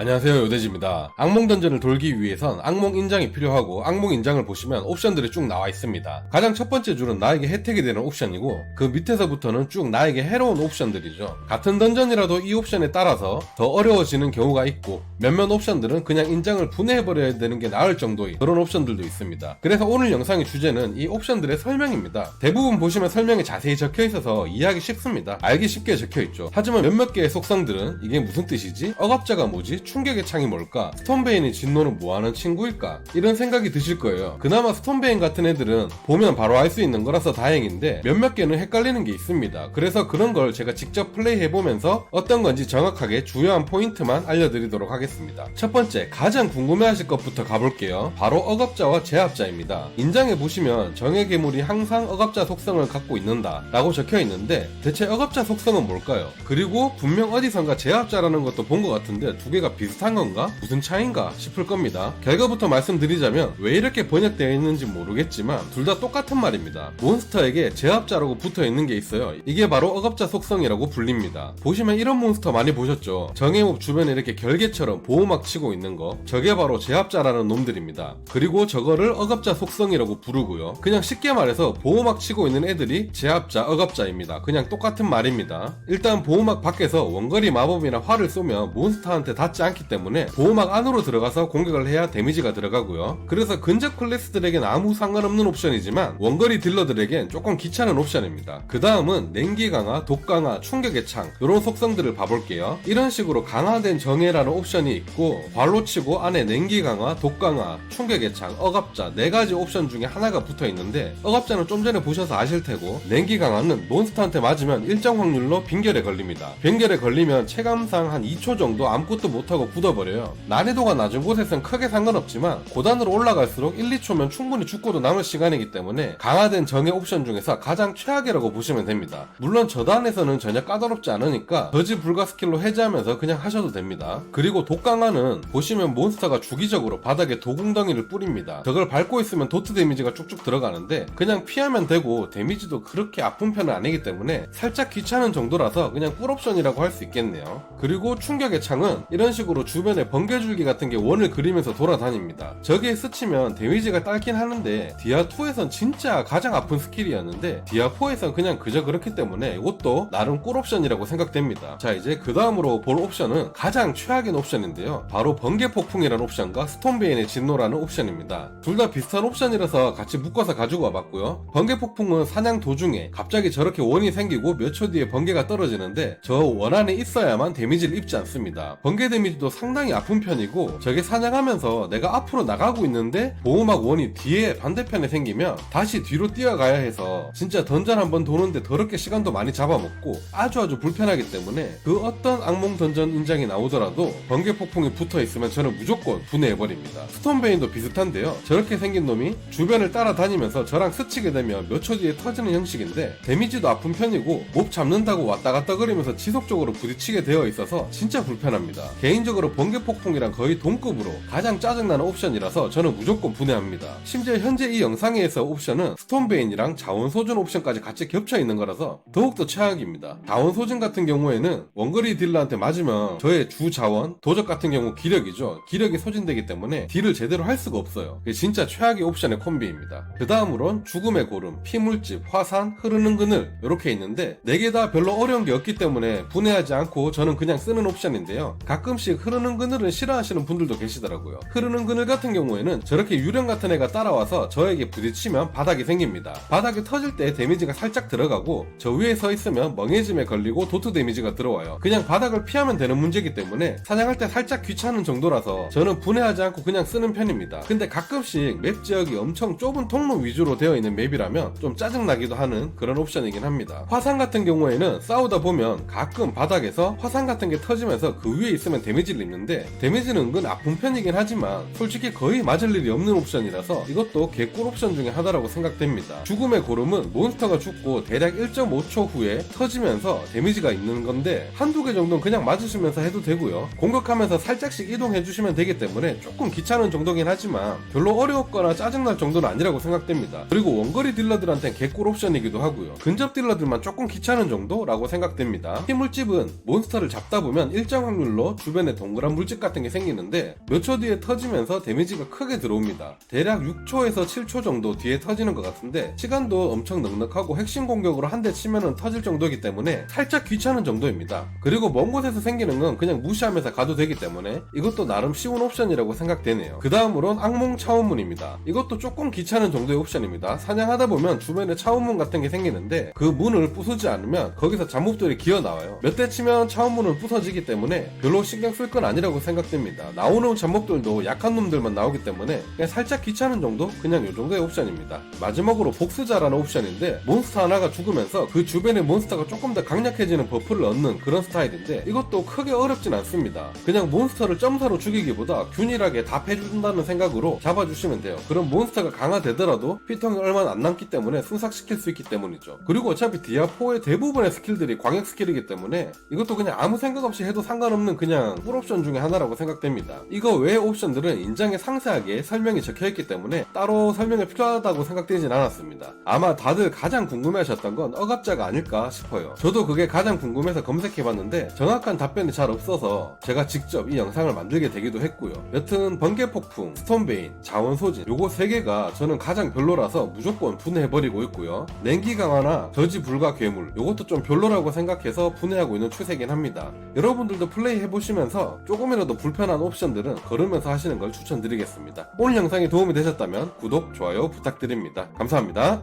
안녕하세요, 요대지입니다. 악몽 던전을 돌기 위해선 악몽 인장이 필요하고, 악몽 인장을 보시면 옵션들이 쭉 나와 있습니다. 가장 첫 번째 줄은 나에게 혜택이 되는 옵션이고, 그 밑에서부터는 쭉 나에게 해로운 옵션들이죠. 같은 던전이라도 이 옵션에 따라서 더 어려워지는 경우가 있고, 몇몇 옵션들은 그냥 인장을 분해해버려야 되는 게 나을 정도의 그런 옵션들도 있습니다. 그래서 오늘 영상의 주제는 이 옵션들의 설명입니다. 대부분 보시면 설명이 자세히 적혀있어서 이해하기 쉽습니다. 알기 쉽게 적혀있죠. 하지만 몇몇 개의 속성들은 이게 무슨 뜻이지? 억압자가 뭐지? 충격의 창이 뭘까? 스톤베인의 진노는 뭐하는 친구일까? 이런 생각이 드실 거예요. 그나마 스톤베인 같은 애들은 보면 바로 알 수 있는 거라서 다행인데 몇몇 개는 헷갈리는 게 있습니다. 그래서 그런 걸 제가 직접 플레이해보면서 어떤 건지 정확하게 주요한 포인트만 알려드리도록 하겠습니다. 첫 번째, 가장 궁금해하실 것부터 가볼게요. 바로 억압자와 제압자입니다. 인장에 보시면 정의 괴물이 항상 억압자 속성을 갖고 있는다 라고 적혀있는데, 대체 억압자 속성은 뭘까요? 그리고 분명 어디선가 제압자라는 것도 본 것 같은데 두 개가 비슷한 건가? 무슨 차이인가 싶을 겁니다. 결과부터 말씀드리자면 왜 이렇게 번역되어 있는지 모르겠지만 둘 다 똑같은 말입니다. 몬스터에게 제압자라고 붙어 있는 게 있어요. 이게 바로 억압자 속성이라고 불립니다. 보시면 이런 몬스터 많이 보셨죠? 정예몹 주변에 이렇게 결계처럼 보호막 치고 있는 거, 저게 바로 제압자라는 놈들입니다. 그리고 저거를 억압자 속성이라고 부르고요. 그냥 쉽게 말해서 보호막 치고 있는 애들이 제압자, 억압자입니다. 그냥 똑같은 말입니다. 일단 보호막 밖에서 원거리 마법이나 활을 쏘면 몬스터한테 닿지 않기 때문에 보호막 안으로 들어가서 공격을 해야 데미지가 들어가고요. 그래서 근접 클래스들에겐 아무 상관없는 옵션이지만 원거리 딜러들에겐 조금 귀찮은 옵션입니다. 그 다음은 냉기 강화, 독 강화, 충격의 창, 이런 속성들을 봐볼게요. 이런 식으로 강화된 정예라는 옵션이 있고, 발로 치고 안에 냉기 강화, 독 강화, 충격의 창, 억압자 4가지 옵션 중에 하나가 붙어 있는데, 억압자는 좀 전에 보셔서 아실 테고, 냉기 강화는 몬스터한테 맞으면 일정 확률로 빙결에 걸립니다. 빙결에 걸리면 체감상 한 2초 정도 아무것도 못하고 굳어버려요. 난이도가 낮은 곳에선 크게 상관없지만 고단으로 올라갈수록 1, 2초면 충분히 죽고도 남을 시간이기 때문에 강화된 정예 옵션 중에서 가장 최악이라고 보시면 됩니다. 물론 저단에서는 전혀 까다롭지 않으니까 저지 불가 스킬로 해제하면서 그냥 하셔도 됩니다. 그리고 독 강화는 보시면 몬스터가 주기적으로 바닥에 도궁덩이를 뿌립니다. 저걸 밟고 있으면 도트 데미지가 쭉쭉 들어가는데 그냥 피하면 되고, 데미지도 그렇게 아픈 편은 아니기 때문에 살짝 귀찮은 정도라서 그냥 꿀옵션이라고 할 수 있겠네요. 그리고 충격의 창은 이런 식으로 주변에 번개줄기 같은 게 원을 그리면서 돌아다닙니다. 저기에 스치면 데미지가 딸긴 하는데 디아2에선 진짜 가장 아픈 스킬이었는데 디아4에선 그냥 그저 그렇기 때문에 이것도 나름 꿀옵션이라고 생각됩니다. 자, 이제 그 다음으로 볼 옵션은 가장 최악인 옵션인데요. 바로 번개폭풍이라는 옵션과 스톤베인의 진노라는 옵션입니다. 둘 다 비슷한 옵션이라서 같이 묶어서 가지고 와봤고요. 번개폭풍은 사냥 도중에 갑자기 저렇게 원이 생기고 몇 초 뒤에 번개가 떨어지는데 저 원 안에 있어야만 데미지를 입지 않습니다. 번개 데미지도 상당히 아픈 편이고, 저게 사냥하면서 내가 앞으로 나가고 있는데 보호막 원이 뒤에 반대편에 생기면 다시 뒤로 뛰어가야 해서 진짜 던전 한번 도는데 더럽게 시간도 많이 잡아먹고 아주 불편하기 때문에 그 어떤 악몽 던전 인장이 나오더라도 번개 폭풍이 붙어 있으면 저는 무조건 분해해버립니다. 스톤베인도 비슷한데요. 저렇게 생긴 놈이 주변을 따라다니면서 저랑 스치게 되면 몇 초 뒤에 터지는 형식인데 데미지도 아픈 편이고 몹 잡는다고 왔다 갔다 거리면서 지속적으로 부딪히게 되어 있어서 진짜 불편합니다. 개인적으로 번개 폭풍이랑 거의 동급으로 가장 짜증나는 옵션이라서 저는 무조건 분해합니다. 심지어 현재 이 영상에서 옵션은 스톤베인이랑 자원 소진 옵션까지 같이 겹쳐 있는 거라서 더욱더 최악입니다. 자원 소진 같은 경우에는 원거리 딜러한테 맞으면 저의 주 자원, 도적 같은 경우 기력이죠. 기력이 소진되기 때문에 딜을 제대로 할 수가 없어요. 진짜 최악의 옵션의 콤비입니다. 그 다음으론 죽음의 고름, 피물집, 화산, 흐르는 그늘 이렇게 있는데 4개 다 별로 어려운 게 없기 때문에 분해하지 않고 저는 그냥 쓰는 옵션인데요. 가끔씩 흐르는 그늘은 싫어하시는 분들도 계시더라고요. 흐르는 그늘 같은 경우에는 저렇게 유령 같은 애가 따라와서 저에게 부딪히면 바닥이 생깁니다. 바닥이 터질 때 데미지가 살짝 들어가고 저 위에 서 있으면 멍해짐에 걸리고 도트 데미지가 들어와요. 그냥 바닥을 피하면 되는 문제이기 때문에 사냥할 때 살짝 귀찮은 정도라서 저는 분해하지 않고 그냥 쓰는 편입니다. 근데 가끔씩 맵 지역이 엄청 좁은 통로 위주로 되어 있는 맵이라면 좀 짜증나기도 하는 그런 옵션이긴 합니다. 화산 같은 경우에는 싸우다 보면 가끔 바닥에서 화산 같은 게 터지면서 그 위에 있으면 데미지를 입는데 데미지는 은근 아픈 편이긴 하지만 솔직히 거의 맞을 일이 없는 옵션이라서 이것도 개꿀 옵션 중에 하나라고 생각됩니다. 죽음의 고름은 몬스터가 죽고 대략 1.5초 후에 터지면서 데미지가 있는 건데 한두 개 정도는 그냥 맞으시면서 해도 되고요. 공격하면서 살짝씩 이동해주시면 되기 때문에 조금 귀찮은 정도긴 하지만 별로 어려웠거나 짜증날 정도는 아니라고 생각됩니다. 그리고 원거리 딜러들한텐 개꿀 옵션이기도 하고요. 근접 딜러들만 조금 귀찮은 정도라고 생각됩니다. 힘물집은 몬스터를 잡다 보면 일정 확률로 주변에 주변에 동그란 물집 같은 게 생기는데 몇 초 뒤에 터지면서 데미지가 크게 들어옵니다. 대략 6초에서 7초 정도 뒤에 터지는 것 같은데 시간도 엄청 넉넉하고 핵심 공격으로 한 대 치면은 터질 정도이기 때문에 살짝 귀찮은 정도입니다. 그리고 먼 곳에서 생기는 건 그냥 무시하면서 가도 되기 때문에 이것도 나름 쉬운 옵션이라고 생각되네요. 그 다음으론 악몽 차원문입니다. 이것도 조금 귀찮은 정도의 옵션입니다. 사냥하다 보면 주변에 차원문 같은 게 생기는데 그 문을 부수지 않으면 거기서 잡몹들이 기어 나와요. 몇 대 치면 차원문은 부서지기 때문에 별로 신경 쓸 건 아니라고 생각됩니다. 나오는 잡몹들도 약한 놈들만 나오기 때문에 그냥 살짝 귀찮은 정도? 그냥 요 정도의 옵션입니다. 마지막으로 복수자라는 옵션인데 몬스터 하나가 죽으면서 그 주변의 몬스터가 조금 더 강력해지는 버프를 얻는 그런 스타일인데 이것도 크게 어렵진 않습니다. 그냥 몬스터를 점사로 죽이기보다 균일하게 다 패준다는 생각으로 잡아주시면 돼요. 그럼 몬스터가 강화되더라도 피통이 얼마 안 남기 때문에 순삭시킬 수 있기 때문이죠. 그리고 어차피 디아4의 대부분의 스킬들이 광역 스킬이기 때문에 이것도 그냥 아무 생각 없이 해도 상관없는 그냥 꿀옵션 중에 하나라고 생각됩니다. 이거 외의 옵션들은 인장에 상세하게 설명이 적혀있기 때문에 따로 설명이 필요하다고 생각되진 않았습니다. 아마 다들 가장 궁금해하셨던 건 억압자가 아닐까 싶어요. 저도 그게 가장 궁금해서 검색해봤는데 정확한 답변이 잘 없어서 제가 직접 이 영상을 만들게 되기도 했고요. 여튼 번개폭풍, 스톤베인, 자원소진 요거 3개가 저는 가장 별로라서 무조건 분해해버리고 있고요. 냉기 강화나 저지 불가 괴물 요것도 좀 별로라고 생각해서 분해하고 있는 추세긴 합니다. 여러분들도 플레이 해보시면서 조금이라도 불편한 옵션들은 걸으면서 하시는 걸 추천드리겠습니다. 오늘 영상이 도움이 되셨다면 구독, 좋아요 부탁드립니다. 감사합니다.